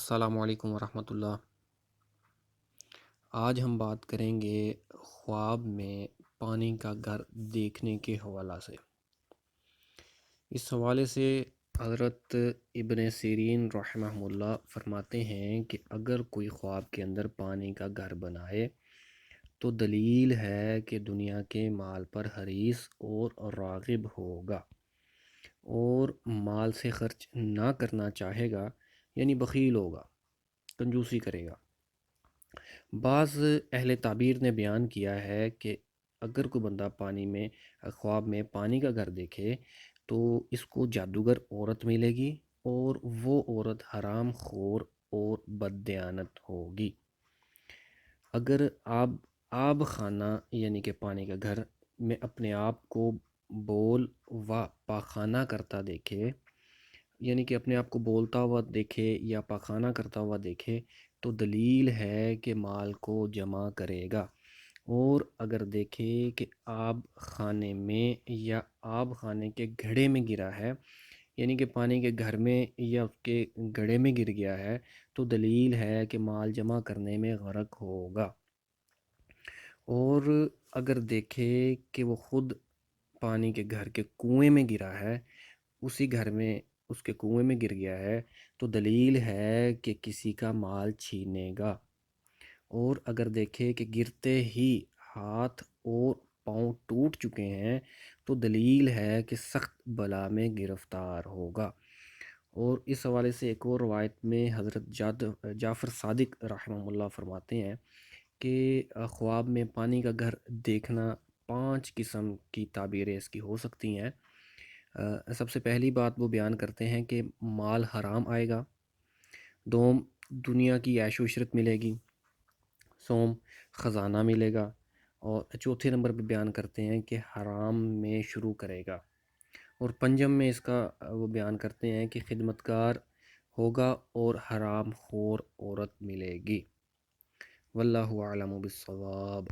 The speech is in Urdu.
السلام علیکم ورحمۃ اللہ۔ آج ہم بات کریں گے خواب میں پانی کا گھر دیکھنے کے حوالہ سے۔ اس حوالے سے حضرت ابن سیرین رحمہ اللہ فرماتے ہیں کہ اگر کوئی خواب کے اندر پانی کا گھر بنائے تو دلیل ہے کہ دنیا کے مال پر حریص اور راغب ہوگا اور مال سے خرچ نہ کرنا چاہے گا، یعنی بخیل ہوگا، کنجوسی کرے گا۔ بعض اہل تعبیر نے بیان کیا ہے کہ اگر کوئی بندہ خواب میں پانی کا گھر دیکھے تو اس کو جادوگر عورت ملے گی اور وہ عورت حرام خور اور بددیانت ہوگی۔ اگر آب خانہ یعنی کہ پانی کا گھر میں اپنے آپ کو بول و پاخانہ کرتا دیکھے، یعنی کہ اپنے آپ کو بولتا ہوا دیکھے یا پاخانہ کرتا ہوا دیکھے تو دلیل ہے کہ مال کو جمع کرے گا۔ اور اگر دیکھے کہ آب خانے میں یا آب خانے کے گھڑے میں گرا ہے، یعنی کہ پانی کے گھر میں یا اس کے گھڑے میں گر گیا ہے، تو دلیل ہے کہ مال جمع کرنے میں غرق ہوگا۔ اور اگر دیکھے کہ وہ خود پانی کے گھر کے کنویں میں گرا ہے، اسی گھر میں اس کے کنویں میں گر گیا ہے، تو دلیل ہے کہ کسی کا مال چھینے گا۔ اور اگر دیکھے کہ گرتے ہی ہاتھ اور پاؤں ٹوٹ چکے ہیں تو دلیل ہے کہ سخت بلا میں گرفتار ہوگا۔ اور اس حوالے سے ایک اور روایت میں حضرت جعفر صادق رحمہ اللہ فرماتے ہیں کہ خواب میں پانی کا گھر دیکھنا 5 قسم کی تعبیریں اس کی ہو سکتی ہیں۔ سب سے پہلی بات وہ بیان کرتے ہیں کہ مال حرام آئے گا، دوم دنیا کی عیش و عشرت ملے گی، سوم خزانہ ملے گا، اور چوتھے نمبر پہ بیان کرتے ہیں کہ حرام میں شروع کرے گا، اور پنجم میں اس کا وہ بیان کرتے ہیں کہ خدمتگار ہوگا اور حرام خور عورت ملے گی۔ واللہ اعلم بالصواب۔